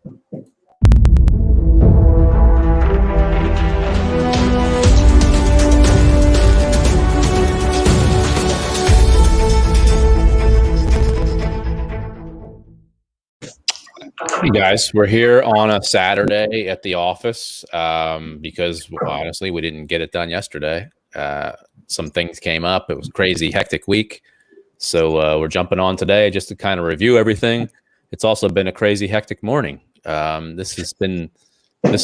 Hey guys, we're here on a Saturday at the office because honestly, we didn't get it done yesterday. Some things came up. It was a crazy, hectic week. So we're jumping on today just to kind of review everything. It's also been a crazy, hectic morning. This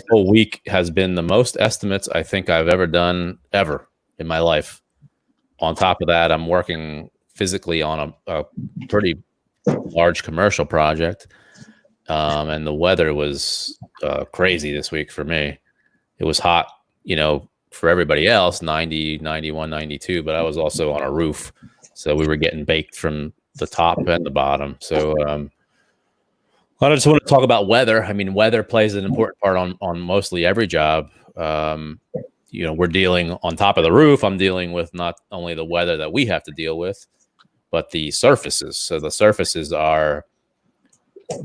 whole week has been the most estimates I think I've ever done ever in my life. On top of that, I'm working physically on a pretty large commercial project. And the weather was crazy this week for me. It was hot, for everybody else, 90, 91, 92, but I was also on a roof. So we were getting baked from the top and the bottom. So I just want to talk about weather. I mean, weather plays an important part on mostly every job. We're dealing on top of the roof. I'm dealing with not only the weather that we have to deal with, but the surfaces. So the surfaces are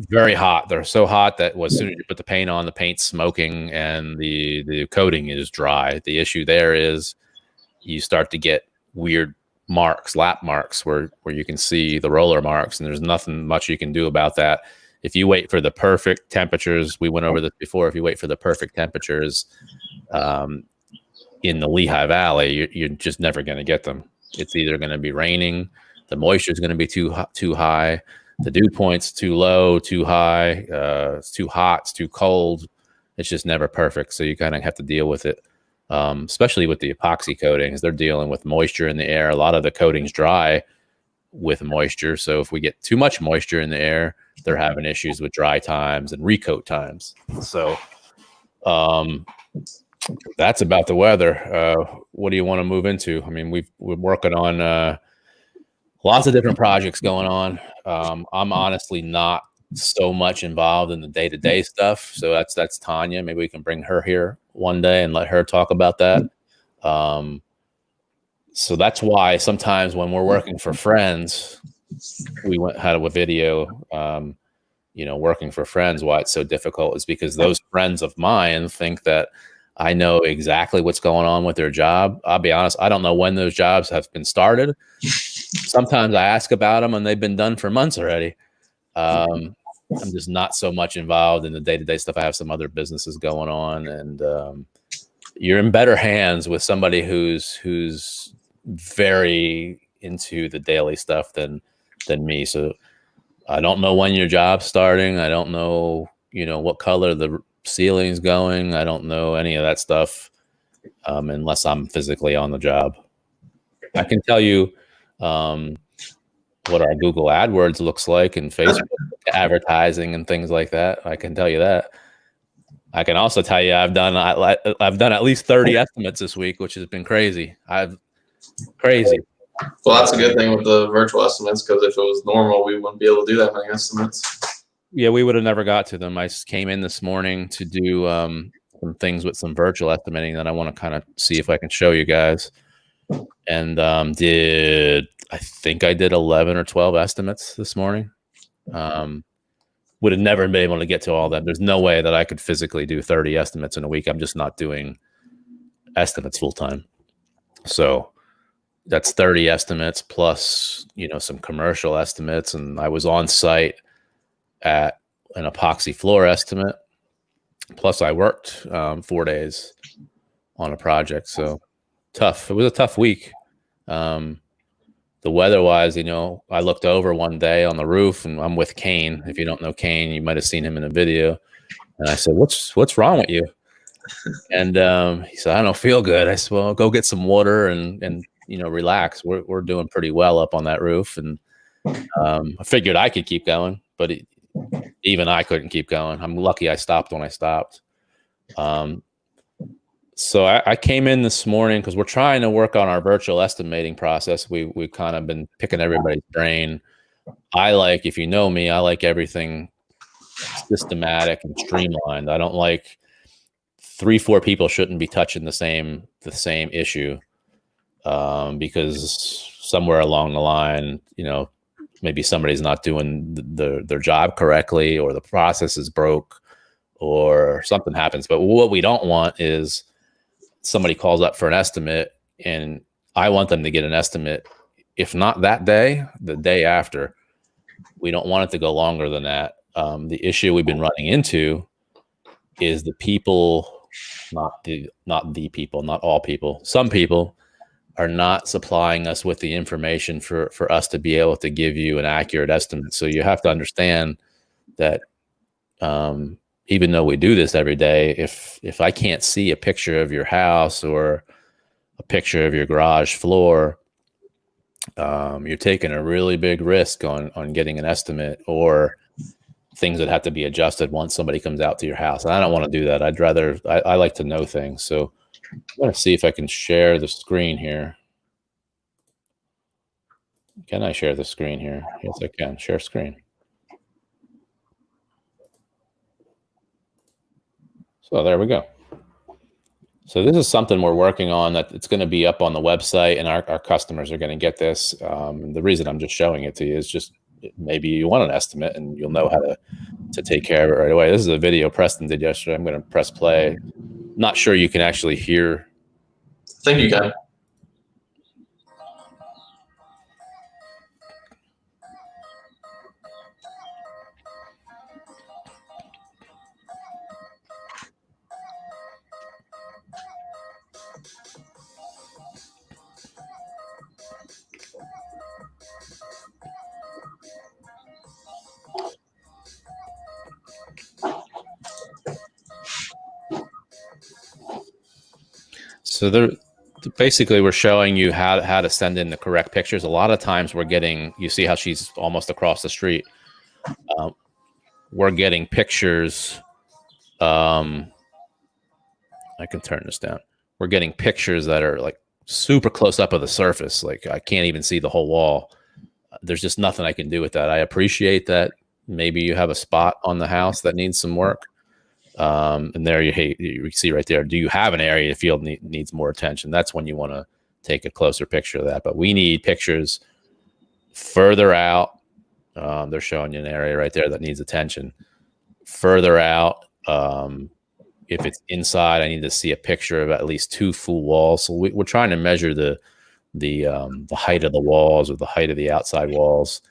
very hot. They're so hot that as soon as you put the paint on, the paint's smoking and the coating is dry. The issue there is you start to get weird marks, lap marks, where you can see the roller marks, and there's nothing much you can do about that. If you wait for the perfect temperatures, we went over this before, if you wait for the perfect temperatures in the Lehigh Valley, you're just never going to get them. It's either going to be raining, the moisture is going to be too high, the dew point's too low, too high, it's too hot, it's too cold. It's just never perfect. So you kind of have to deal with it, especially with the epoxy coatings. They're dealing with moisture in the air. A lot of the coatings dry with moisture. So if we get too much moisture in the air, they're having issues with dry times and recoat times. So that's about the weather. What do you want to move into? I mean, we're working on lots of different projects going on. I'm honestly not so much involved in the day-to-day stuff. So that's Tanya. Maybe we can bring her here one day and let her talk about that. So that's why sometimes when we're working for friends, had a video, working for friends, why it's so difficult is because those friends of mine think that I know exactly what's going on with their job. I'll be honest, I don't know when those jobs have been started. Sometimes I ask about them and they've been done for months already. I'm just not so much involved in the day-to-day stuff. I have some other businesses going on, and you're in better hands with somebody who's very into the daily stuff than me. So I don't know when your job's starting. I don't know, what color the ceiling's going. I don't know any of that stuff unless I'm physically on the job. I can tell you what our Google AdWords looks like and Facebook advertising and things like that. I can tell you that. I can also tell you I've done at least 30 estimates this week, which has been crazy. Crazy. Well, that's a good thing with the virtual estimates, because if it was normal, we wouldn't be able to do that many estimates. Yeah, we would have never got to them. I just came in this morning to do some things with some virtual estimating that I want to kind of see if I can show you guys. And I think I did 11 or 12 estimates this morning. Would have never been able to get to all that. There's no way that I could physically do 30 estimates in a week. I'm just not doing estimates full time. So that's 30 estimates plus, some commercial estimates. And I was on site at an epoxy floor estimate. Plus I worked 4 days on a project. So tough. It was a tough week. The weather-wise, I looked over one day on the roof, and I'm with Kane. If you don't know Kane, you might have seen him in a video. And I said, "What's wrong with you?" And he said, "I don't feel good." I said, "Well, go get some water and relax. We're doing pretty well up on that roof." And I figured I could keep going, but even I couldn't keep going. I'm lucky I stopped when I stopped. So I came in this morning because we're trying to work on our virtual estimating process. We've kind of been picking everybody's brain. If you know me, I like everything systematic and streamlined. I don't like 3-4 people shouldn't be touching the same issue because somewhere along the line, maybe somebody's not doing their job correctly, or the process is broke, or something happens. But what we don't want is somebody calls up for an estimate, and I want them to get an estimate, if not that day, the day after. We don't want it to go longer than that. The issue we've been running into is the people, not the people, not all people. Some people are not supplying us with the information for us to be able to give you an accurate estimate. So you have to understand that even though we do this every day, if I can't see a picture of your house or a picture of your garage floor, you're taking a really big risk on getting an estimate, or things that have to be adjusted once somebody comes out to your house. And I don't want to do that. I like to know things. So I'm going to see if I can share the screen here. Can I share the screen here? Yes, I can. Share screen. So there we go. So this is something we're working on, that it's going to be up on the website, and our customers are going to get this. The reason I'm just showing it to you is just maybe you want an estimate and you'll know how to take care of it right away. This is a video Preston did yesterday. I'm going to press play. Not sure you can actually hear. I think you can. So basically we're showing you how to send in the correct pictures. A lot of times we're getting, you see how she's almost across the street. We're getting pictures. I can turn this down. We're getting pictures that are like super close up of the surface. Like I can't even see the whole wall. There's just nothing I can do with that. I appreciate that maybe you have a spot on the house that needs some work. And there you see right there, do you have an area you feel needs more attention? That's when you want to take a closer picture of that. But we need pictures further out. They're showing you an area right there that needs attention. Further out, if it's inside, I need to see a picture of at least 2 full walls. So we're trying to measure the height of the walls or the height of the outside walls.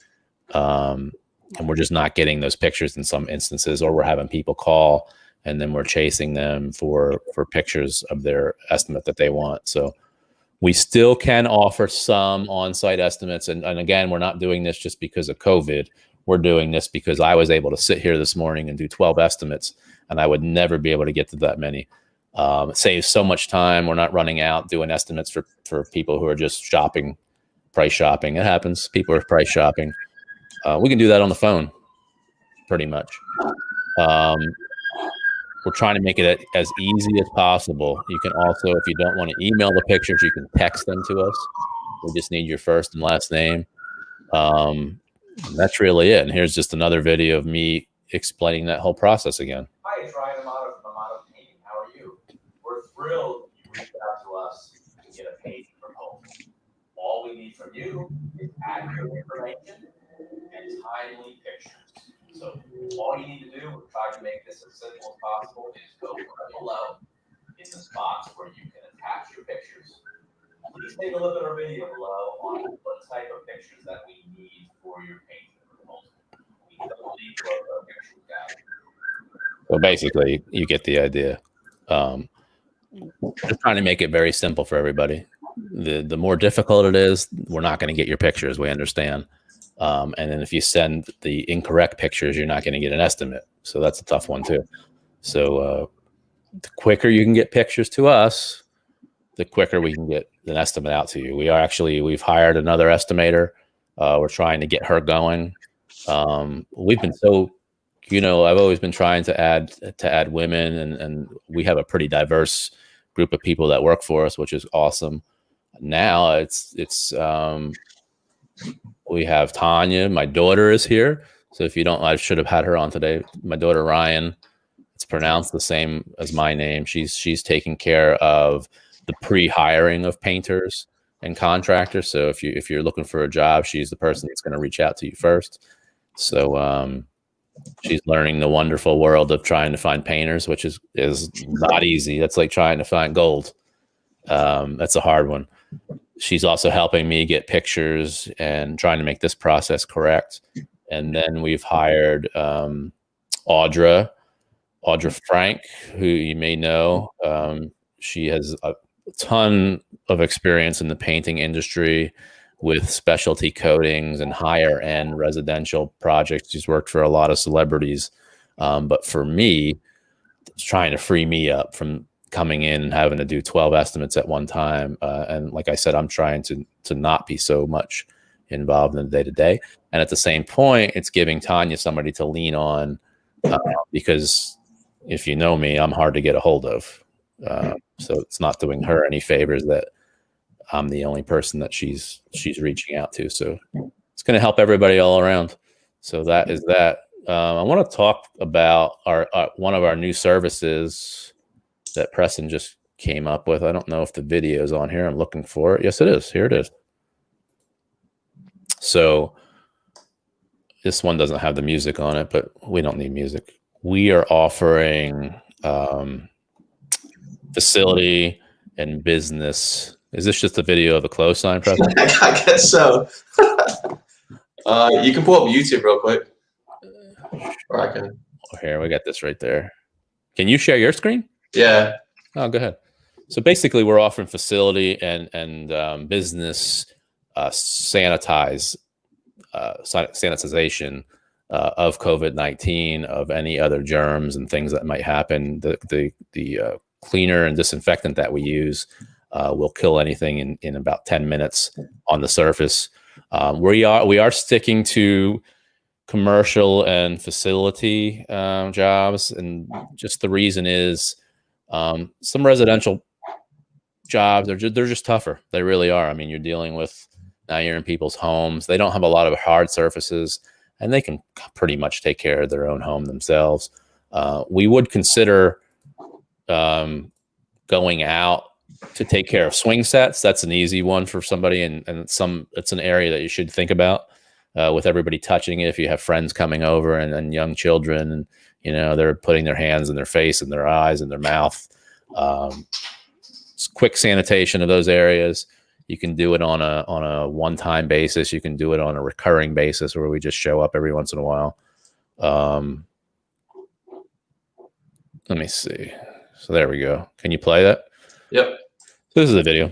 And we're just not getting those pictures in some instances, or we're having people call and then we're chasing them for pictures of their estimate that they want. So we still can offer some on-site estimates. And again, we're not doing this just because of COVID. We're doing this because I was able to sit here this morning and do 12 estimates, and I would never be able to get to that many. It saves so much time. We're not running out doing estimates for people who are just shopping, price shopping. It happens. People are price shopping. We can do that on the phone pretty much. We're trying to make it as easy as possible. You can also, if you don't want to email the pictures, you can text them to us. We just need your first and last name. That's really it. And here's just another video of me explaining that whole process again. Hi, it's Ryan Amato from Amato Painting. How are you? We're thrilled you reached out to us to get a painting proposal. All we need from you is accurate information and timely pictures. So all you need to do, we're trying to make this as simple as possible, is go right below in the box where you can attach your pictures. Please take a look at our video below on what type of pictures that we need for your painting proposal. We don't need a picture guide. So basically, you get the idea. Just trying to make it very simple for everybody. The more difficult it is, we're not going to get your pictures. We understand. And then if you send the incorrect pictures, you're not going to get an estimate. So that's a tough one too. So the quicker you can get pictures to us, the quicker we can get an estimate out to you. We've hired another estimator. We're trying to get her going. We've been I've always been trying to add women, and we have a pretty diverse group of people that work for us, which is awesome. Now we have Tanya. My daughter is here. So if you don't, I should have had her on today. My daughter, Ryan, it's pronounced the same as my name. She's taking care of the pre-hiring of painters and contractors. So if you're looking for a job, she's the person that's going to reach out to you first. So She's learning the wonderful world of trying to find painters, which is not easy. That's like trying to find gold. That's a hard one. She's also helping me get pictures and trying to make this process correct. And then we've hired Audra Frank, who you may know. She has a ton of experience in the painting industry with specialty coatings and higher end residential projects. She's worked for a lot of celebrities. But for me, it's trying to free me up from coming in and having to do 12 estimates at one time. And like I said, I'm trying to not be so much involved in the day-to-day. And at the same point, it's giving Tanya somebody to lean on, because if you know me, I'm hard to get a hold of. So it's not doing her any favors that I'm the only person that she's reaching out to. So it's going to help everybody all around. So that is that. I want to talk about our one of our new services that Preston just came up with. I don't know if the video is on here. I'm looking for it. Yes, it is. Here it is. So this one doesn't have the music on it, but we don't need music. We are offering facility and business. Is this just a video of the close sign, Preston? I guess so. You can pull up YouTube real quick. Or I can. Oh, here, we got this right there. Can you share your screen? Yeah. Oh, go ahead. So basically, we're offering facility and business sanitization of COVID-19, of any other germs and things that might happen. The cleaner and disinfectant that we use will kill anything in about 10 minutes on the surface. We are sticking to commercial and facility jobs, and just the reason is some residential jobs they're just tougher. They really are. I mean, you're dealing with, now you're in people's homes. They don't have a lot of hard surfaces, and they can pretty much take care of their own home themselves. We would consider going out to take care of swing sets. That's an easy one for somebody, and it's an area that you should think about. With everybody touching it, if you have friends coming over and young children, and they're putting their hands in their face and their eyes and their mouth. It's quick sanitation of those areas. You can do it on a one-time basis. You can do it on a recurring basis, where we just show up every once in a while. Let me see. So there we go. Can you play that? Yep. So this is the video.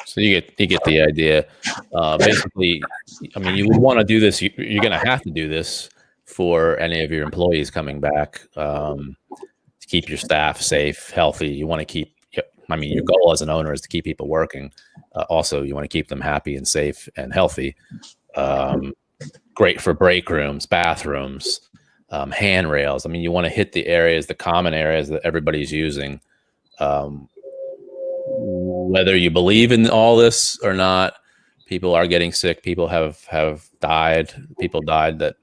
So you get the idea. Basically, I mean, you would want to do this. You're going to have to do this for any of your employees coming back, to keep your staff safe, healthy. You want to keep. I mean, your goal as an owner is to keep people working. Also, you want to keep them happy and safe and healthy. Great for break rooms, bathrooms, handrails. I mean, you want to hit the areas, the common areas that everybody's using. Whether you believe in all this or not, people are getting sick. People have died. People died that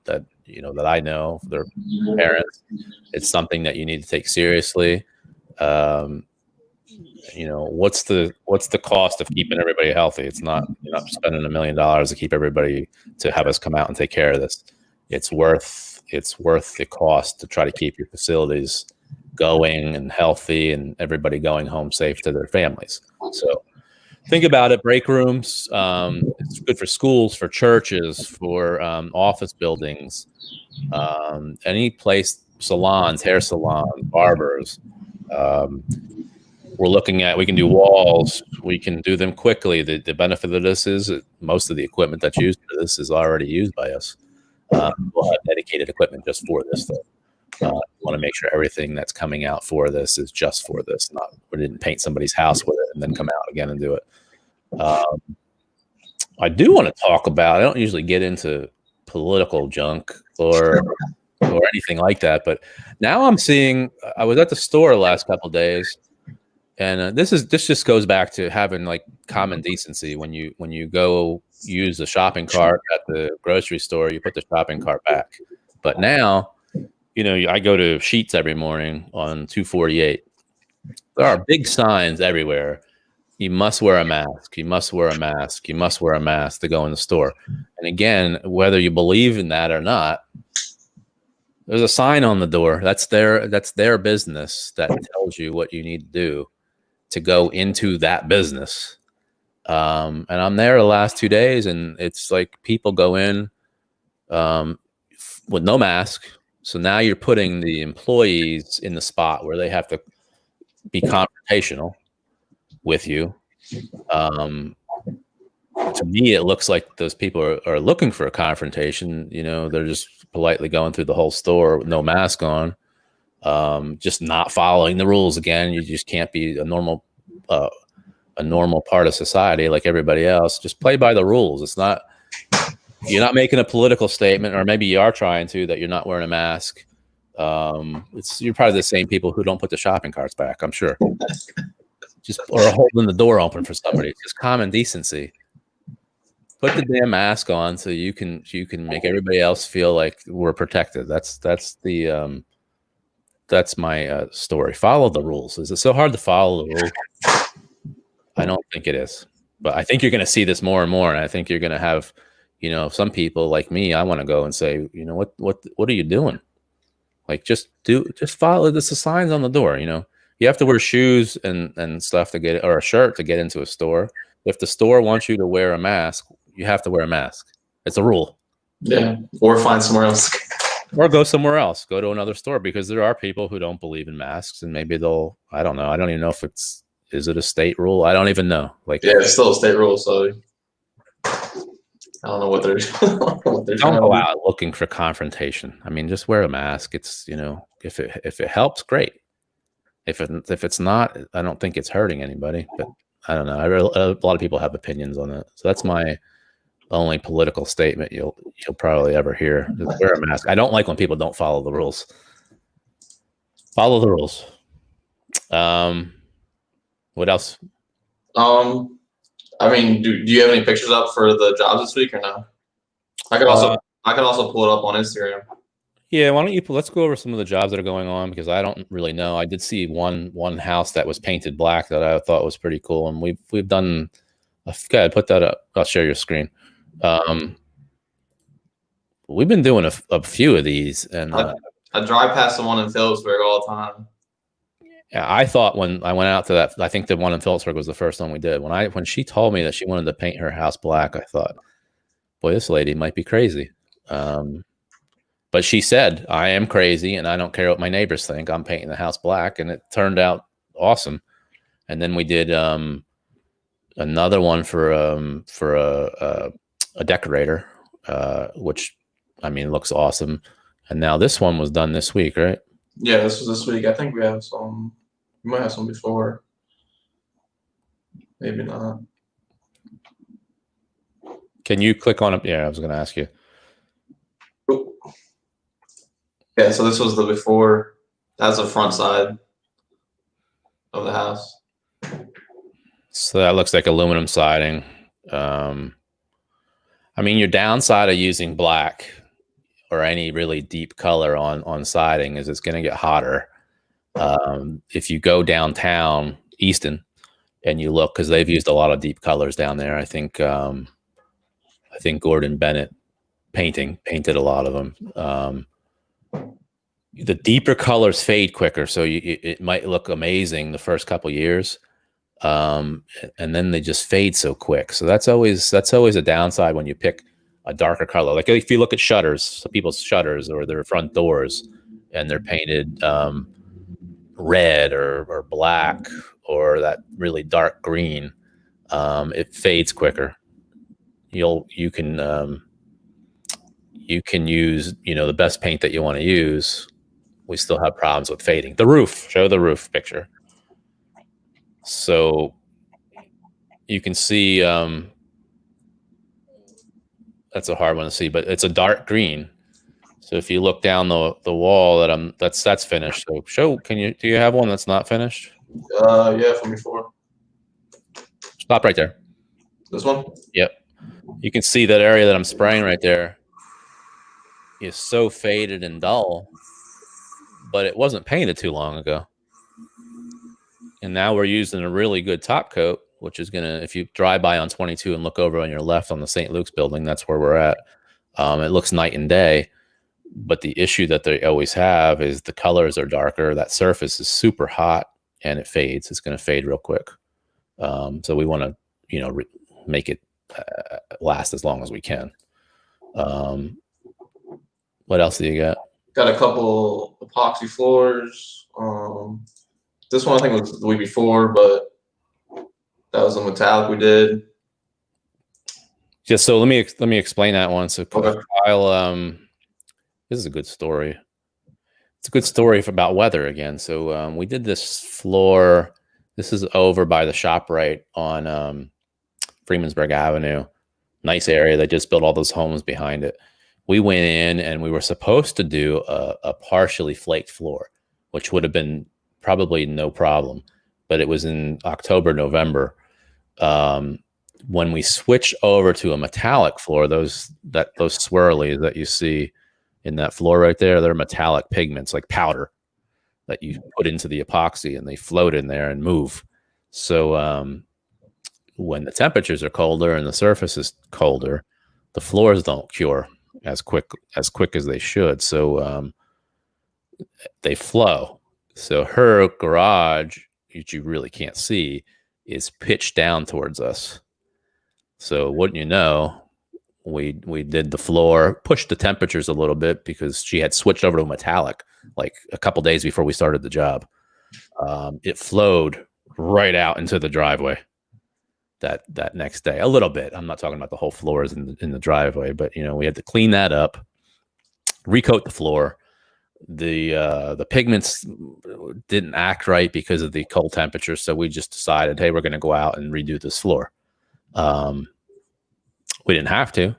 I know, their parents. It's something that you need to take seriously. What's the cost of keeping everybody healthy? It's not, you're not spending $1 million to keep everybody, to have us come out and take care of this. It's worth the cost to try to keep your facilities going and healthy, and everybody going home safe to their families. So think about it. Break rooms. It's good for schools, for churches, for office buildings, any place, salons, hair salons, barbers. We're looking at, we can do walls. We can do them quickly. The benefit of this is that most of the equipment that's used for this is already used by us. We'll have dedicated equipment just for this, though. Want to make sure everything that's coming out for this is just for this. Not we didn't paint somebody's house with it and then come out again and do it. I do want to talk about. I don't usually get into political junk or anything like that, but now I'm seeing. I was at the store the last couple of days, and this just goes back to having like common decency. When you go use the shopping cart at the grocery store, you put the shopping cart back. But now, I go to Sheetz every morning on 248. There are big signs everywhere. You must wear a mask. You must wear a mask. You must wear a mask to go in the store. And again, whether you believe in that or not, there's a sign on the door. That's their business that tells you what you need to do to go into that business. And I'm there the last 2 days, and it's like people go in with no mask. So now you're putting the employees in the spot where they have to be confrontational with you. To me, it looks like those people are looking for a confrontation. They're just politely going through the whole store with no mask on, just not following the rules. Again, you just can't be a normal part of society like everybody else. Just play by the rules. It's not. You're not making a political statement, or maybe you are trying to, that you're not wearing a mask. You're probably the same people who don't put the shopping carts back, I'm sure. Or holding the door open for somebody. It's just common decency. Put the damn mask on so you can make everybody else feel like we're protected. That's my story. Follow the rules. Is it so hard to follow the rules? I don't think it is, but I think you're going to see this more and more, and I think you're going to have, some people like me. I want to go and say, what are you doing? Like, just follow the signs on the door. You have to wear shoes and stuff to get, or a shirt to get into a store. If the store wants you to wear a mask, you have to wear a mask. It's a rule. Yeah, or find somewhere else. Or go somewhere else. Go to another store, because there are people who don't believe in masks, and maybe I don't know. I don't even know if is it a state rule? I don't even know. Yeah, it's still a state rule, so I don't know what they're don't go out looking for confrontation. I mean, just wear a mask. It's if it helps, great. If it's not, I don't think it's hurting anybody. But I don't know. A lot of people have opinions on it, so that's my only political statement you'll probably ever hear. Just wear a mask. I don't like when people don't follow the rules. Follow the rules. What else? I mean, do you have any pictures up for the jobs this week or no? I could also pull it up on Instagram. Yeah, why don't you let's go over some of the jobs that are going on, because I don't really know. I did see one house that was painted black that I thought was pretty cool, and we've done. Go ahead, put that up. I'll share your screen. We've been doing a few of these, and I drive past the one in Phillipsburg all the time. Yeah, I thought when I went out to that, I think the one in Phillipsburg was the first one we did. When she told me that she wanted to paint her house black, I thought, boy, this lady might be crazy. But she said, I am crazy, and I don't care what my neighbors think. I'm painting the house black, and it turned out awesome. And then we did another one for a decorator, which I mean looks awesome. And now this one was done this week, right? Yeah, this was this week. I think we have some. We might have some before. Maybe not. Can you click on it? Yeah, I was going to ask you. Ooh. Yeah, so this was the before. That's the front side of the house. So that looks like aluminum siding. I mean, your downside of using black or any really deep color on siding is it's going to get hotter. If you go downtown, Easton, and you look, because they've used a lot of deep colors down there. I think Gordon Bennett painted a lot of them. The deeper colors fade quicker, so it might look amazing the first couple years, and then they just fade so quick. So that's always a downside when you pick a darker color. Like if you look at shutters, so people's shutters or their front doors, and they're painted red or black or that really dark green, it fades quicker. You can you can use, the best paint that you want to use. We still have problems with fading. The roof, show the roof picture. So you can see, that's a hard one to see, but it's a dark green. So if you look down the wall that's finished. So do you have one that's not finished? Yeah, from before. Stop right there. This one? Yep. You can see that area that I'm spraying right there is so faded and dull, but it wasn't painted too long ago. And now we're using a really good top coat, which is going to, if you drive by on 22 and look over on your left on the St. Luke's building, that's where we're at. It looks night and day, but the issue that they always have is the colors are darker. That surface is super hot and it fades. It's going to fade real quick. So we want to, make it last as long as we can. What else do you got? Got a couple epoxy floors. This one I think was the week before, but that was a metallic we did. Just so let me explain that one. So Okay. Kyle, this is a good story. It's a good story about weather again. So we did this floor. This is over by the ShopRite on Freemansburg Avenue. Nice area. They just built all those homes behind it. We went in and we were supposed to do a partially flaked floor, which would have been probably no problem. But it was in October, November. When we switch over to a metallic floor, those swirlies that you see in that floor right there, they're metallic pigments like powder that you put into the epoxy and they float in there and move. So when the temperatures are colder and the surface is colder, the floors don't cure as quick as they should. So they flow. So her garage, which you really can't see, is pitched down towards us. So wouldn't you know, we did the floor, pushed the temperatures a little bit because she had switched over to metallic like a couple days before we started the job. It flowed right out into the driveway that next day, a little bit. I'm not talking about the whole floors in the driveway, but we had to clean that up, recoat the floor. The pigments didn't act right because of the cold temperatures, so we just decided, hey, we're going to go out and redo this floor. We didn't have to,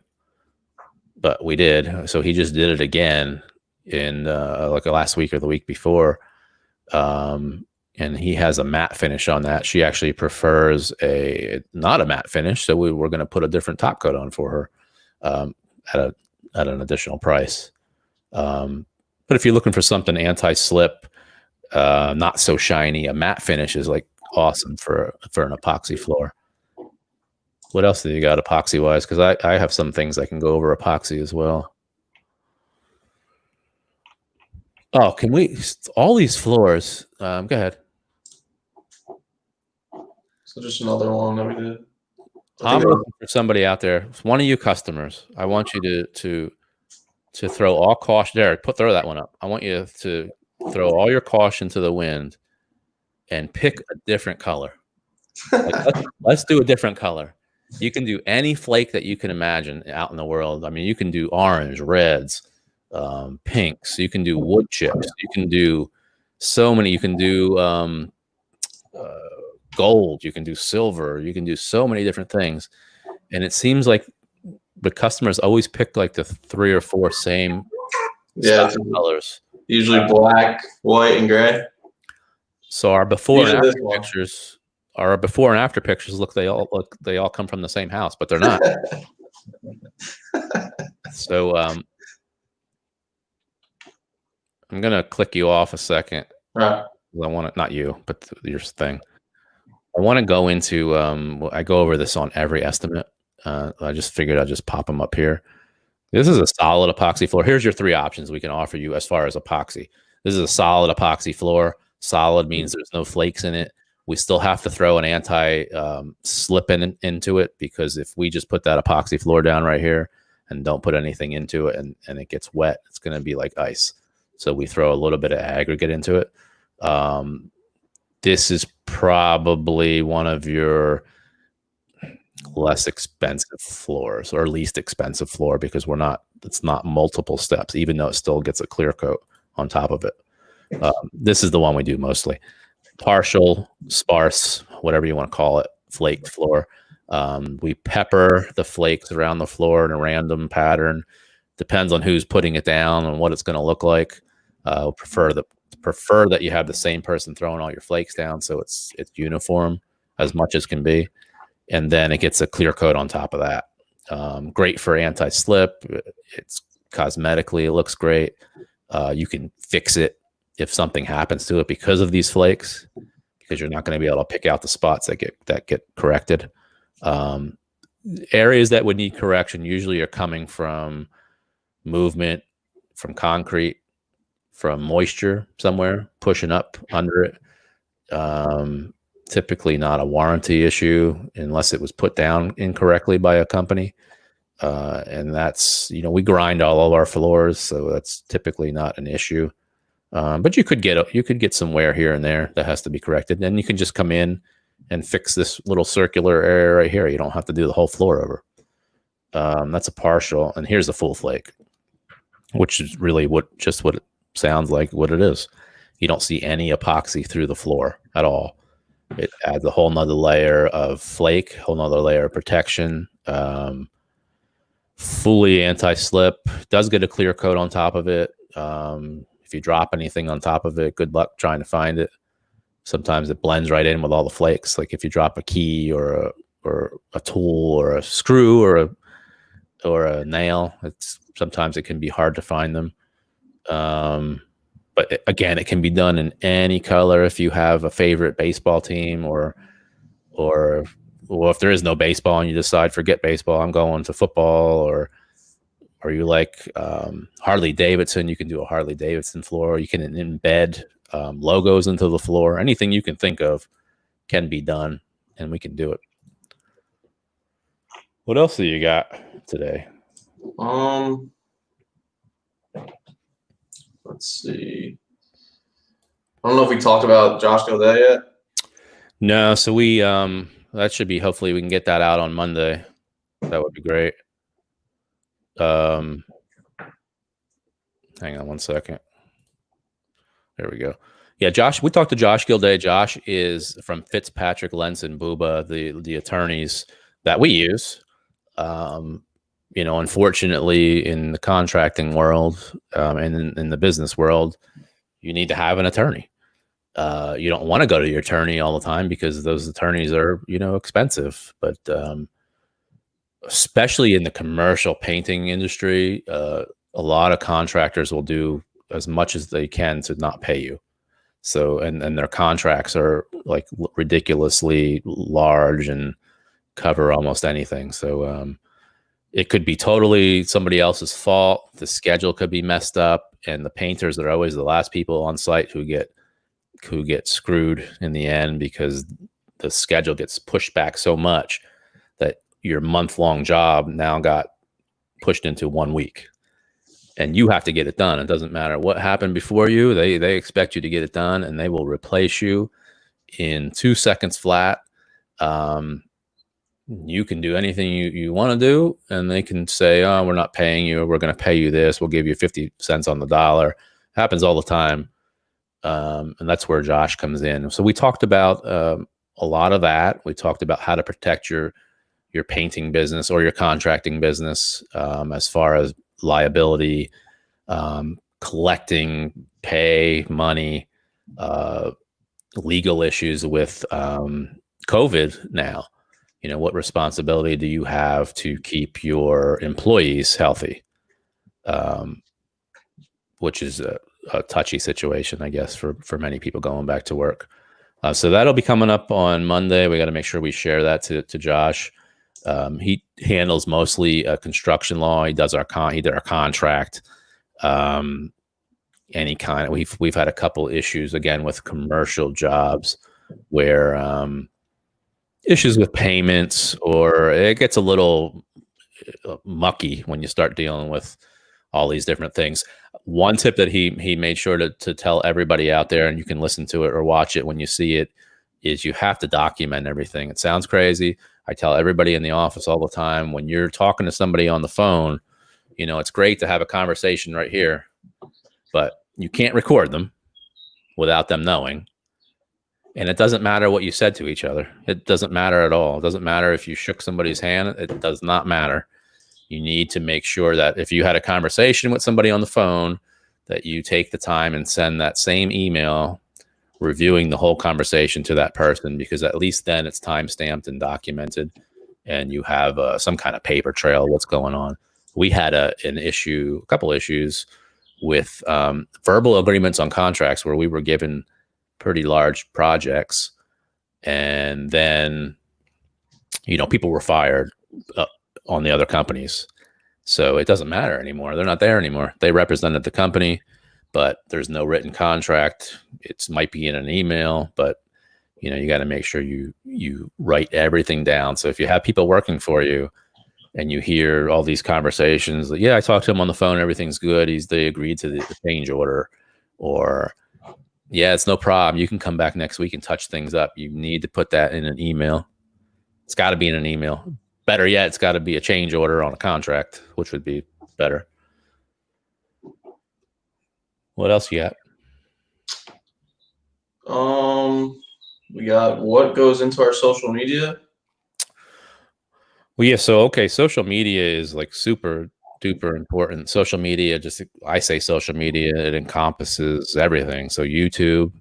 but we did. So he just did it again in like last week or the week before. And he has a matte finish on that. She actually prefers not a matte finish. So we're going to put a different top coat on for her at an additional price. But if you're looking for something anti-slip, not so shiny, a matte finish is like awesome for an epoxy floor. What else do you got epoxy wise? Because I have some things I can go over epoxy as well. Oh, can we, all these floors, go ahead. So just another one that we did. I'm looking for somebody out there, one of you customers. I want you to throw all caution. Derek, throw that one up. I want you to throw all your caution to the wind and pick a different color. Like, let's do a different color. You can do any flake that you can imagine out in the world. I mean, you can do orange, reds, pinks. You can do wood chips. You can do so many. You can do gold. You can do silver. You can do so many different things. And it seems like the customers always pick like the 3 or 4 same colors. Usually black, white, and gray. So our before and after pictures. Our before and after pictures they all come from the same house, but they're not. So I'm gonna click you off a second. Right. I want to, not you, but your thing. I want to go into I go over this on every estimate. I just figured I'd just pop them up here. This is a solid epoxy floor. Here's your 3 options we can offer you as far as epoxy. This is a solid epoxy floor. Solid means there's no flakes in it. We still have to throw an anti-slip into it, because if we just put that epoxy floor down right here and don't put anything into it and it gets wet, it's going to be like ice. So we throw a little bit of aggregate into it. This is probably one of your less expensive floors, or least expensive floor, because we're not it's not multiple steps, even though it still gets a clear coat on top of it. This is the one we do mostly. Partial, sparse, whatever you want to call it, flaked floor. We pepper the flakes around the floor in a random pattern. Depends on who's putting it down and what it's going to look like. Prefer that you have the same person throwing all your flakes down, so it's uniform as much as can be, and then it gets a clear coat on top of that. Great for anti-slip. It's cosmetically, it looks great. You can fix it if something happens to it because of these flakes, because you're not going to be able to pick out the spots that get corrected. Areas that would need correction usually are coming from movement, from concrete, from moisture somewhere pushing up under it. Typically not a warranty issue unless it was put down incorrectly by a company. And that's, we grind all of our floors, so that's typically not an issue. But you could get some wear here and there that has to be corrected. Then you can just come in and fix this little circular area right here. You don't have to do the whole floor over. That's a partial, and here's a full flake, which is really what it sounds like, what it is. You don't see any epoxy through the floor at all. It adds a whole nother layer of flake, whole nother layer of protection. Fully anti-slip. Does get a clear coat on top of it. If you drop anything on top of it, good luck trying to find it. Sometimes it blends right in with all the flakes. Like if you drop a key or a tool or a screw or a nail, sometimes it can be hard to find them. But again, it can be done in any color. If you have a favorite baseball team or if there is no baseball and you decide forget baseball, I'm going to football, or you like Harley Davidson, you can do a Harley Davidson floor. You can embed logos into the floor. Anything you can think of can be done, and we can do it. What else do you got today? Let's see. I don't know if we talked about Josh Gilday yet. No, so we that should be, hopefully we can get that out on Monday. That would be great. Hang on one second. There we go. Yeah, Josh, we talked to Josh Gilday. Josh is from Fitzpatrick, Lentz, and Buba, the attorneys that we use. Unfortunately, in the contracting world and in the business world, you need to have an attorney. You don't want to go to your attorney all the time because those attorneys are, expensive. But especially in the commercial painting industry, a lot of contractors will do as much as they can to not pay you. So, and their contracts are like ridiculously large and cover almost anything. So, it could be totally somebody else's fault. The schedule could be messed up, and the painters are always the last people on site who get screwed in the end because the schedule gets pushed back so much that your month-long job now got pushed into 1 week, and you have to get it done. It doesn't matter what happened before you. They expect you to get it done, and they will replace you in 2 seconds flat. You can do anything you want to do, and they can say, oh, we're not paying you. We're going to pay you this. We'll give you 50 cents on the dollar. Happens all the time. And that's where Josh comes in. So we talked about a lot of that. We talked about how to protect your painting business or your contracting business as far as liability, collecting pay, money, legal issues with COVID now. What responsibility do you have to keep your employees healthy? Which is a touchy situation, I guess, for many people going back to work. So that'll be coming up on Monday. We got to make sure we share that to Josh. He handles mostly construction law. He did our contract. Any kind. We've had a couple issues again with commercial jobs where issues with payments, or it gets a little mucky when you start dealing with all these different things. One tip that he made sure to tell everybody out there, and you can listen to it or watch it when you see it, is you have to document everything. It sounds crazy. I tell everybody in the office all the time, when you're talking to somebody on the phone, You know, it's great to have a conversation right here, but you can't record them without them knowing. And it doesn't matter what you said to each other. It doesn't matter at all. It doesn't matter if you shook somebody's hand. It does not matter. You need to make sure that if you had a conversation with somebody on the phone, that you take the time and send that same email reviewing the whole conversation to that person, because at least then it's time stamped and documented, and you have some kind of paper trail of what's going on. We had a couple issues with verbal agreements on contracts where we were given pretty large projects, and then, you know, people were fired on the other companies. So it doesn't matter anymore. They're not there anymore. They represented the company, but there's no written contract. It might be in an email, but you know, you got to make sure you write everything down. So if you have people working for you and you hear all these conversations, like, yeah, I talked to him on the phone, everything's good, they agreed to the change order, or yeah, it's no problem, you can come back next week and touch things up. You need to put that in an email. It's got to be in an email. Better yet, it's got to be a change order on a contract, which would be better. What else you got? We got what goes into our social media. Well, yeah. So, okay. Social media is like super duper important. Social media, I say social media, it encompasses everything. So YouTube,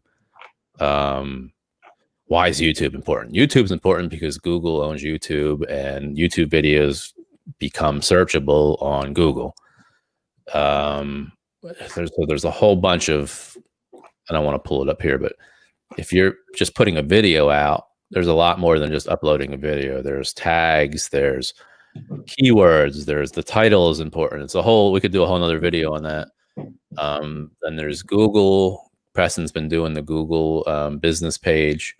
why is YouTube important? YouTube's important because Google owns YouTube, and YouTube videos become searchable on Google. There's a whole bunch of, I don't want to pull it up here, but if you're just putting a video out, there's a lot more than just uploading a video. There's tags, there's keywords, there's the title is important. It's we could do a whole nother video on that. Then there's Google. Preston's been doing the Google business page.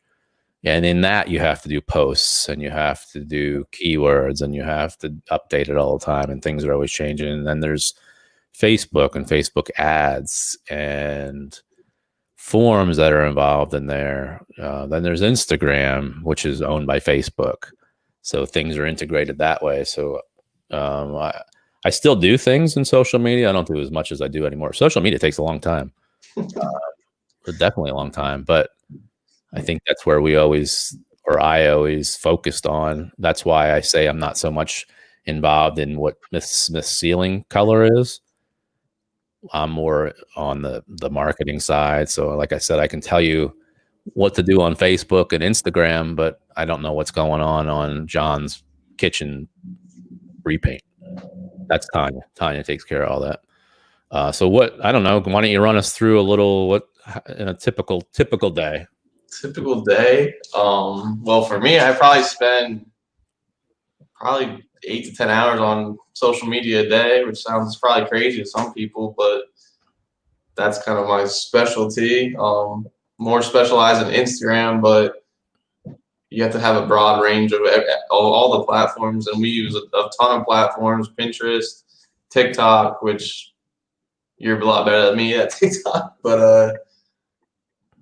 And in that, you have to do posts, and you have to do keywords, and you have to update it all the time, and things are always changing. And then there's Facebook and Facebook ads and forums that are involved in there. Then there's Instagram, which is owned by Facebook. So things are integrated that way. So I still do things in social media. I don't do as much as I do anymore. Social media takes a long time. Definitely a long time. But I think that's where I always focused on. That's why I say I'm not so much involved in what Smith's ceiling color is. I'm more on the marketing side. So like I said, I can tell you what to do on Facebook and Instagram, but I don't know what's going on John's kitchen repaint. That's Tanya. Tanya takes care of all that. So I don't know. Why don't you run us through a little, what in a typical day? Typical day. Well, for me, I probably spend 8 to 10 hours on social media a day, which sounds probably crazy to some people, but that's kind of my specialty. More specialized in Instagram, but you have to have a broad range of all the platforms, and we use a ton of platforms: Pinterest, TikTok, which you're a lot better than me at TikTok,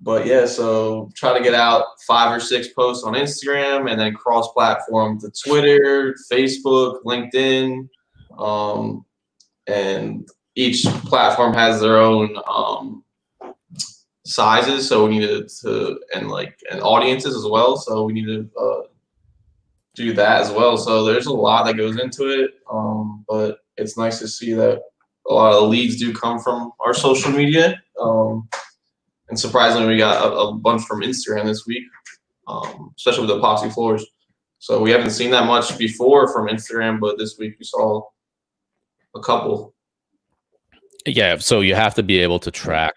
but yeah, so try to get out 5 or 6 posts on Instagram, and then cross-platform to Twitter, Facebook, LinkedIn, and each platform has their own sizes. So we need and audiences as well. So we need to do that as well. So there's a lot that goes into it, but it's nice to see that a lot of the leads do come from our social media. And surprisingly, we got a bunch from Instagram this week, especially with epoxy floors. So we haven't seen that much before from Instagram, but this week we saw a couple. Yeah, so you have to be able to track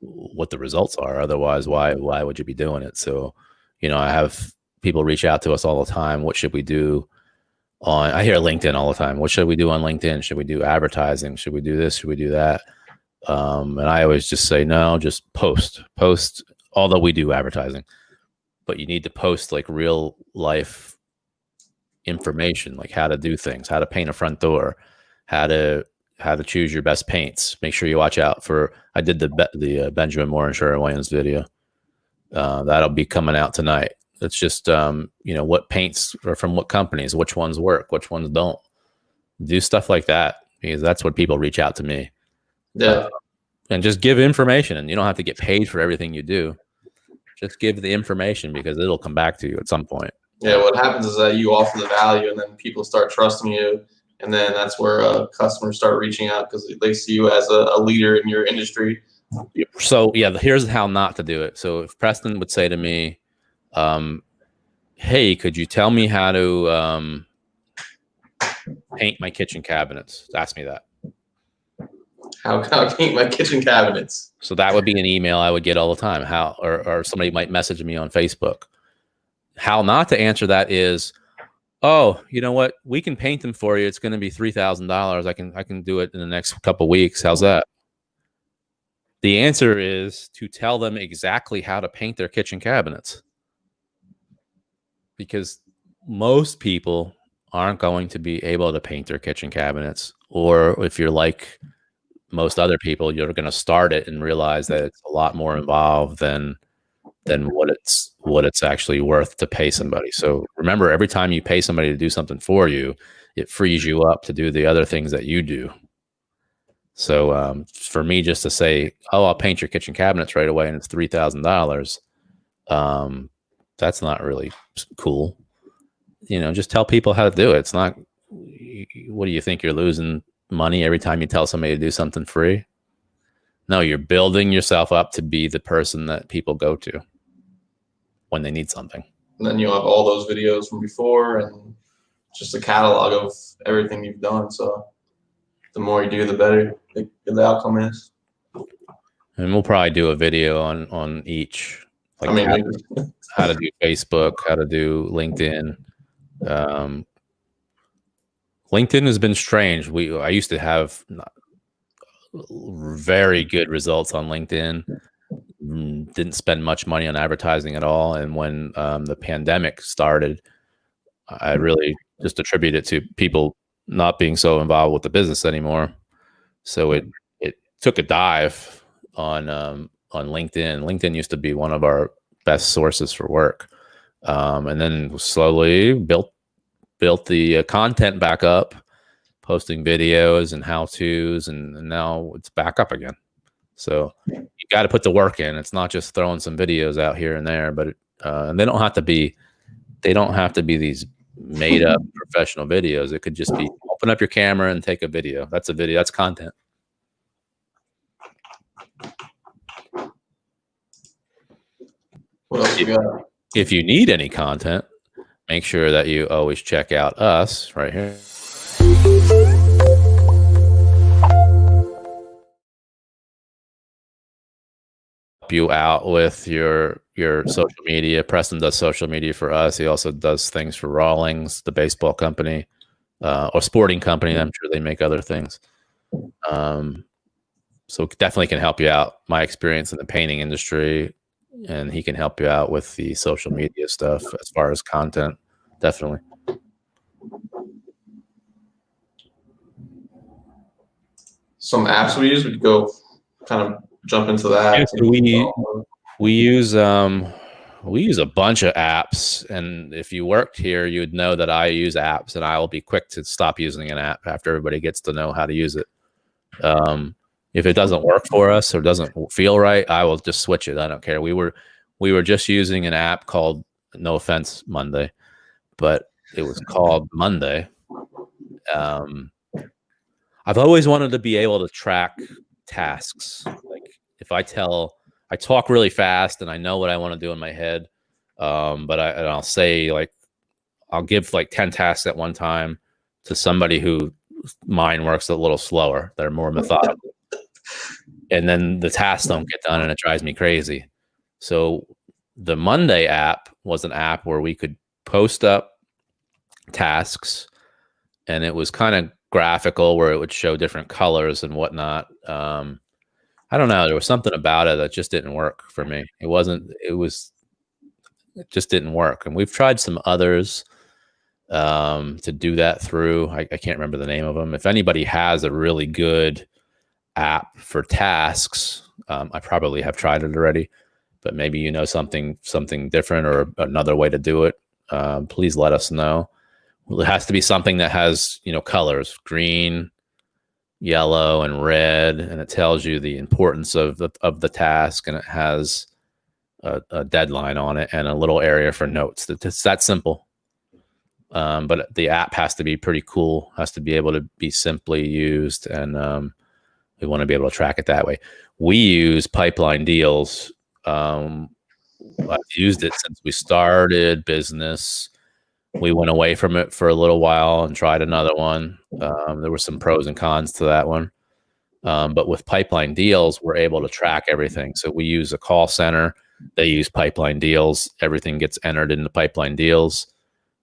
what the results are. Otherwise, why would you be doing it? So, you know, I have people reach out to us all the time. What should we do I hear LinkedIn all the time. What should we do on LinkedIn? Should we do advertising? Should we do this? Should we do that? And I always just say, no, just post, although we do advertising, but you need to post like real life information, like how to do things, how to paint a front door, how to choose your best paints. Make sure you watch out for, I did the Benjamin Moore and Sherwin-Williams video. That'll be coming out tonight. It's just, you know, what paints are from what companies, which ones work, which ones don't. Do stuff like that, because that's what people reach out to me. Yeah. And just give information, and you don't have to get paid for everything you do. Just give the information, because it'll come back to you at some point. Yeah, what happens is that you offer the value, and then people start trusting you, and then that's where customers start reaching out because they see you as a leader in your industry. So yeah, here's how not to do it. So if Preston would say to me, "Hey, could you tell me how to paint my kitchen cabinets?" Ask me that. How can I paint my kitchen cabinets? So that would be an email I would get all the time. How, or somebody might message me on Facebook. How not to answer that is, oh, you know what? We can paint them for you. It's going to be $3,000. I can do it in the next couple of weeks. How's that? The answer is to tell them exactly how to paint their kitchen cabinets, because most people aren't going to be able to paint their kitchen cabinets. Or if you're like most other people, you're going to start it and realize that it's a lot more involved than what it's actually worth to pay somebody. So remember, every time you pay somebody to do something for you, it frees you up to do the other things that you do. So for me, just to say, oh, I'll paint your kitchen cabinets right away and it's $3,000, that's not really cool. You know, just tell people how to do it. It's not, what do you think, you're losing money every time you tell somebody to do something free? No, you're building yourself up to be the person that people go to when they need something. And then you'll have all those videos from before and just a catalog of everything you've done. So the more you do, the better the outcome is. And we'll probably do a video on each, like, I mean, how to do Facebook, how to do LinkedIn. LinkedIn has been strange. I used to have very good results on LinkedIn. Didn't spend much money on advertising at all. And when the pandemic started, I really just attribute it to people not being so involved with the business anymore. So it took a dive on LinkedIn. LinkedIn used to be one of our best sources for work, and then slowly built the content back up, posting videos and how-tos, and now it's back up again. So you got to put the work in. It's not just throwing some videos out here and there, but and they don't have to be these made up professional videos. It could just be open up your camera and take a video. That's a video. That's content. What else you got? If you need any content, make sure that you always check out us right here. Help you out with your social media. Preston does social media for us. He also does things for Rawlings, the baseball company, or sporting company. I'm sure they make other things. So definitely can help you out. My experience in the painting industry, and he can help you out with the social media stuff as far as content. Definitely. Some apps we use, we could go kind of jump into that. Yeah, so we use a bunch of apps, and if you worked here, you would know that I use apps, and I will be quick to stop using an app after everybody gets to know how to use it. If it doesn't work for us or doesn't feel right, I will just switch it. I don't care. We were just using an app called, no offense, Monday, but it was called Monday. I've always wanted to be able to track tasks. Like if I talk really fast and I know what I want to do in my head, but I'll say, like, I'll give like 10 tasks at one time to somebody who mind works a little slower. They're more methodical. And then the tasks don't get done and it drives me crazy. So the Monday app was an app where we could post up tasks, and it was kind of graphical where it would show different colors and whatnot. I don't know. There was something about it that just didn't work for me. It just didn't work. And we've tried some others to do that through. I can't remember the name of them. If anybody has a really good app for tasks, I probably have tried it already, but maybe you know something different or another way to do it. Please let us know. It has to be something that has, you know, colors, green, yellow, and red, and it tells you the importance of the task, and it has a deadline on it and a little area for notes. It's that simple. But the app has to be pretty cool, has to be able to be simply used, and we want to be able to track it that way. We use Pipeline Deals. I've used it since we started business. We went away from it for a little while and tried another one. There were some pros and cons to that one. But with Pipeline Deals, we're able to track everything. So we use a call center. They use Pipeline Deals. Everything gets entered into Pipeline Deals.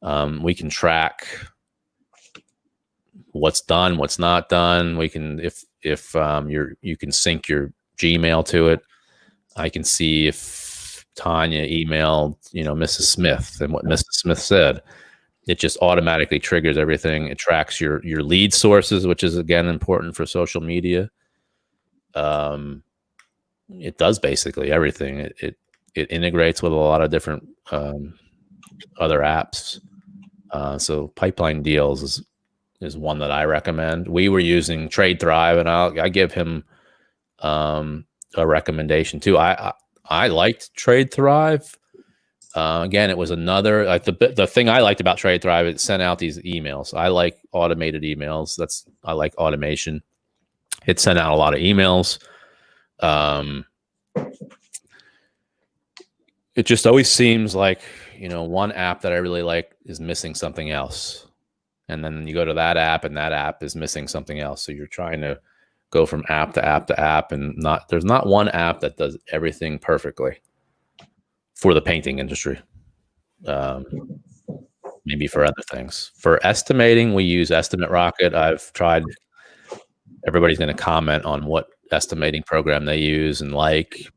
We can track what's done, what's not done. We can, if you can sync your Gmail to it. I can see if Tanya emailed, you know, Mrs. Smith and what Mrs. Smith said. It just automatically triggers everything. It tracks your lead sources, which is again important for social media. It does basically everything. It integrates with a lot of different other apps. So Pipeline Deals is one that I recommend. We were using Trade Thrive, and I give him a recommendation too. I liked Trade Thrive. Again, it was another, like the thing I liked about Trade Thrive, it sent out these emails. I like automated emails. I like automation. It sent out a lot of emails. It just always seems like, you know, one app that I really like is missing something else. And then you go to that app and that app is missing something else. So you're trying to go from app to app to app, and there's not one app that does everything perfectly for the painting industry. Maybe for other things. For estimating, we use Estimate Rocket. I've tried, everybody's going to comment on what estimating program they use and like.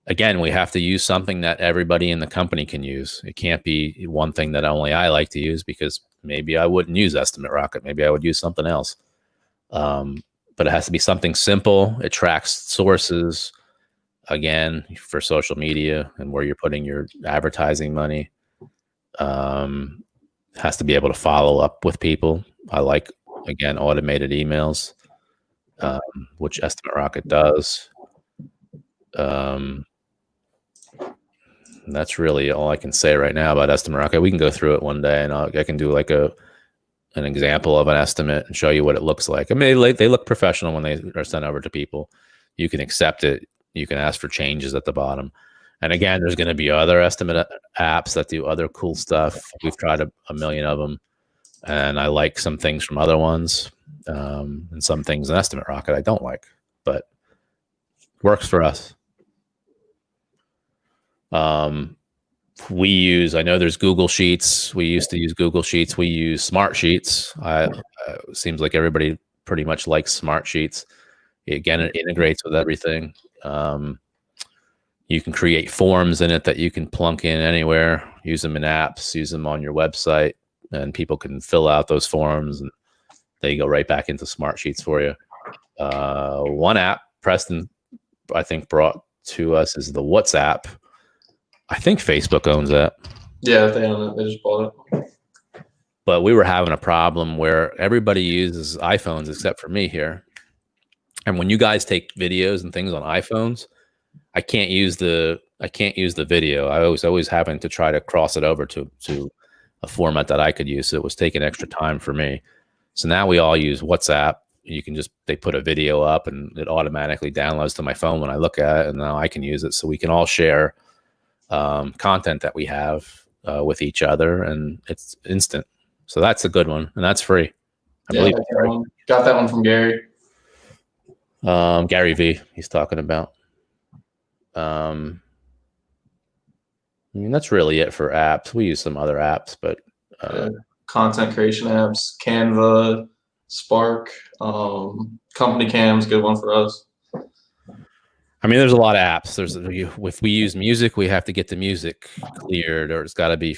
Again, we have to use something that everybody in the company can use. It can't be one thing that only I like to use, because maybe I wouldn't use Estimate Rocket. Maybe I would use something else. But it has to be something simple. It tracks sources, again, for social media and where you're putting your advertising money. Has to be able to follow up with people. I like, again, automated emails, which Estimate Rocket does. That's really all I can say right now about Estimate Rocket. We can go through it one day, and I can do like an example of an estimate and show you what it looks like. I mean, they look professional when they are sent over to people. You can accept it. You can ask for changes at the bottom. And again, there's going to be other estimate apps that do other cool stuff. We've tried a million of them, and I like some things from other ones, and some things in Estimate Rocket I don't like, but works for us. We use, I know there's Google Sheets. We used to use Google Sheets. We use Smart Sheets. Seems like everybody pretty much likes Smart Sheets. Again, it integrates with everything. You can create forms in it that you can plunk in anywhere, use them in apps, use them on your website, and people can fill out those forms, and they go right back into Smart Sheets for you. One app Preston, I think, brought to us is the WhatsApp. I think Facebook owns that. Yeah, they own it. They just bought it. But we were having a problem where everybody uses iPhones except for me here. And when you guys take videos and things on iPhones, I can't use the video. I was always having to try to cross it over to a format that I could use. So it was taking extra time for me. So now we all use WhatsApp. You can they put a video up and it automatically downloads to my phone when I look at it, and now I can use it. So we can all share content that we have with each other, and it's instant. So that's a good one, and that's free. I believe got that one from Gary. Gary V. He's talking about. I mean, that's really it for apps. We use some other apps, but content creation apps, Canva, Spark, Company Cam's good one for us. I mean, there's a lot of apps. If we use music, we have to get the music cleared, or it's got to be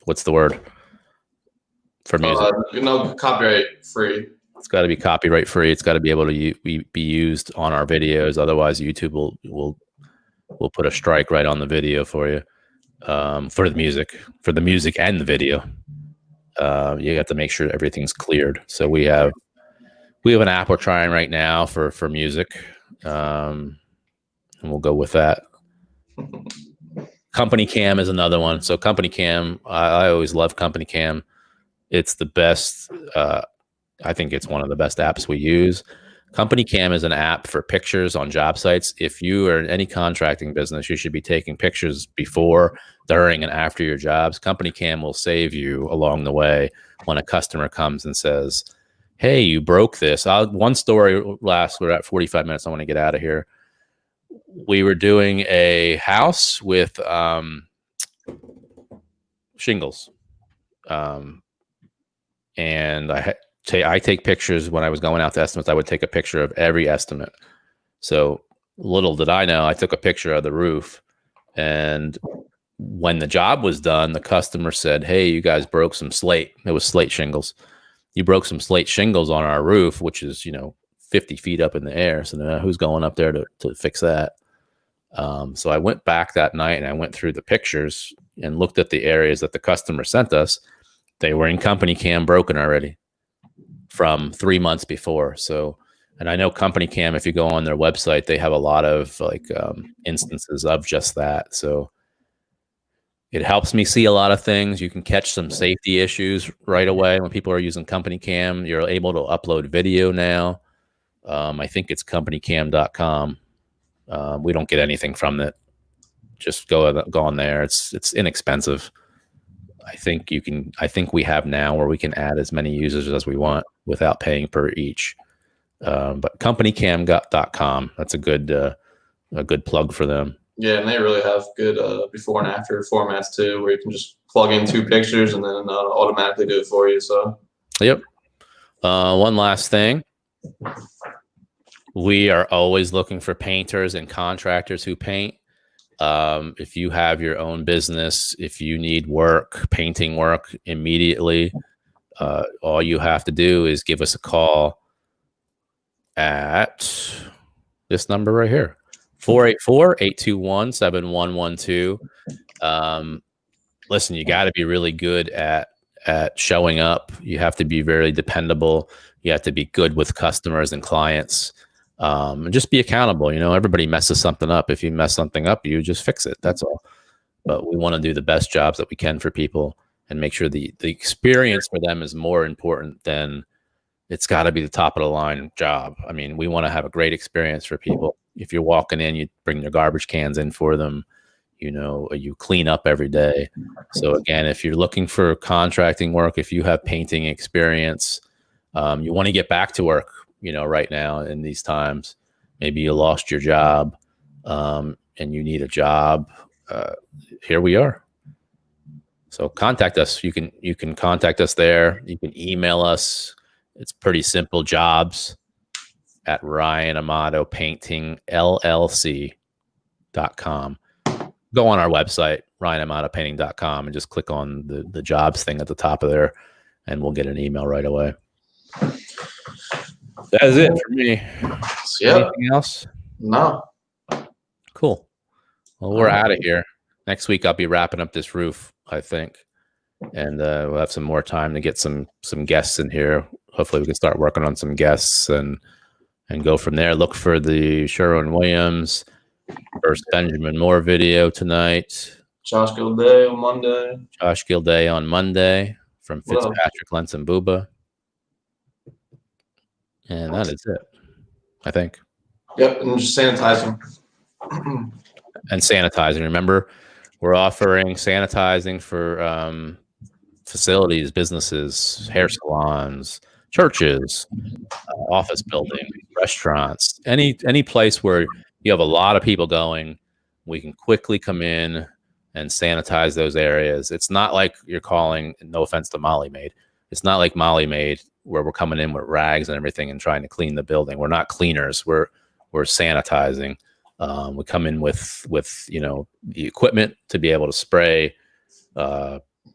what's the word for music? Copyright free. It's got to be copyright free. It's got to be able to be used on our videos. Otherwise, YouTube will put a strike right on the video for you. for the music and the video. You have to make sure everything's cleared. So we have an app we're trying right now for music, and we'll go with that. Company Cam is another one. So Company Cam, I always love Company Cam. It's the best. I think it's one of the best apps we use. Company Cam is an app for pictures on job sites. If you are in any contracting business, you should be taking pictures before, during, and after your jobs. Company Cam will save you along the way when a customer comes and says, hey, you broke this. One story last, we're at 45 minutes. I want to get out of here. We were doing a house with shingles. And I take pictures when I was going out to estimates. I would take a picture of every estimate. So little did I know, I took a picture of the roof. And when the job was done, the customer said, hey, you guys broke some slate. It was slate shingles. You broke some slate shingles on our roof, which is, 50 feet up in the air. So who's going up there to fix that? So I went back that night and I went through the pictures and looked at the areas that the customer sent us. They were in Company Cam broken already from 3 months before. So, and I know Company Cam, if you go on their website, they have a lot of instances of just that. So it helps me see a lot of things. You can catch some safety issues right away when people are using Company Cam. You're able to upload video now. I think it's companycam.com. We don't get anything from it. Just go on there. It's inexpensive. I think we have now where we can add as many users as we want without paying per each. But companycam.com, that's a good plug for them. Yeah, and they really have good before and after formats too, where you can just plug in 2 pictures and then automatically do it for you. So, yep. One last thing. We are always looking for painters and contractors who paint. If you have your own business, if you need work, painting work immediately, all you have to do is give us a call at this number right here, 484-821-7112. Listen, you got to be really good at showing up. You have to be very dependable. You have to be good with customers and clients. And just be accountable. Everybody messes something up. If you mess something up, you just fix it. That's all. But we want to do the best jobs that we can for people and make sure the experience for them is more important than it's got to be the top of the line job. I mean, we want to have a great experience for people. If you're walking in, you bring their garbage cans in for them. You clean up every day. So again, if you're looking for contracting work, if you have painting experience, you want to get back to work, right now in these times. Maybe you lost your job and you need a job. Here we are. So contact us. You can contact us there. You can email us. It's pretty simple. jobs@RyanAmatoPaintingLLC.com. Go on our website, RyanAmatoPainting.com, and just click on the jobs thing at the top of there, and we'll get an email right away. That is it for me. Yep. Anything else? No. Cool. Well, we're out of here. Next week, I'll be wrapping up this roof, I think. And we'll have some more time to get some guests in here. Hopefully, we can start working on some guests and go from there. Look for the Sherwin-Williams first Benjamin Moore video tonight. Josh Gilday on Monday. Josh Gilday on Monday from Fitzpatrick, Lentz, and Booba. And that is it, I think. Yep, and just sanitizing. And sanitizing. Remember, we're offering sanitizing for facilities, businesses, hair salons, churches, office buildings, restaurants, any place where you have a lot of people going. We can quickly come in and sanitize those areas. It's not like you're calling, no offense to Molly Maid, it's not like Molly Maid where we're coming in with rags and everything and trying to clean the building. We're not cleaners. We're sanitizing. We come in with the equipment to be able to spray.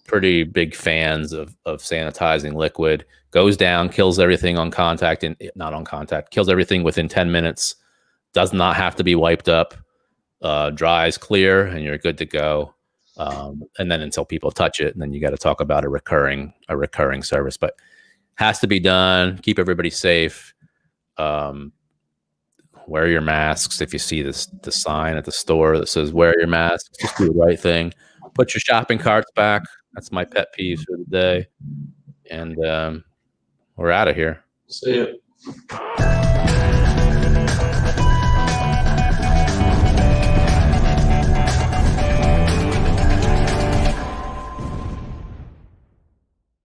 Pretty big fans of sanitizing liquid. Goes down, kills everything on contact, and not on contact, kills everything within 10 minutes. Does not have to be wiped up. Dries clear, and you're good to go. And then until people touch it, and then you got to talk about a recurring service. But has to be done. Keep everybody safe. Wear your masks. If you see the sign at the store that says "wear your mask," just do the right thing. Put your shopping carts back. That's my pet peeve for the day. And we're out of here. See ya.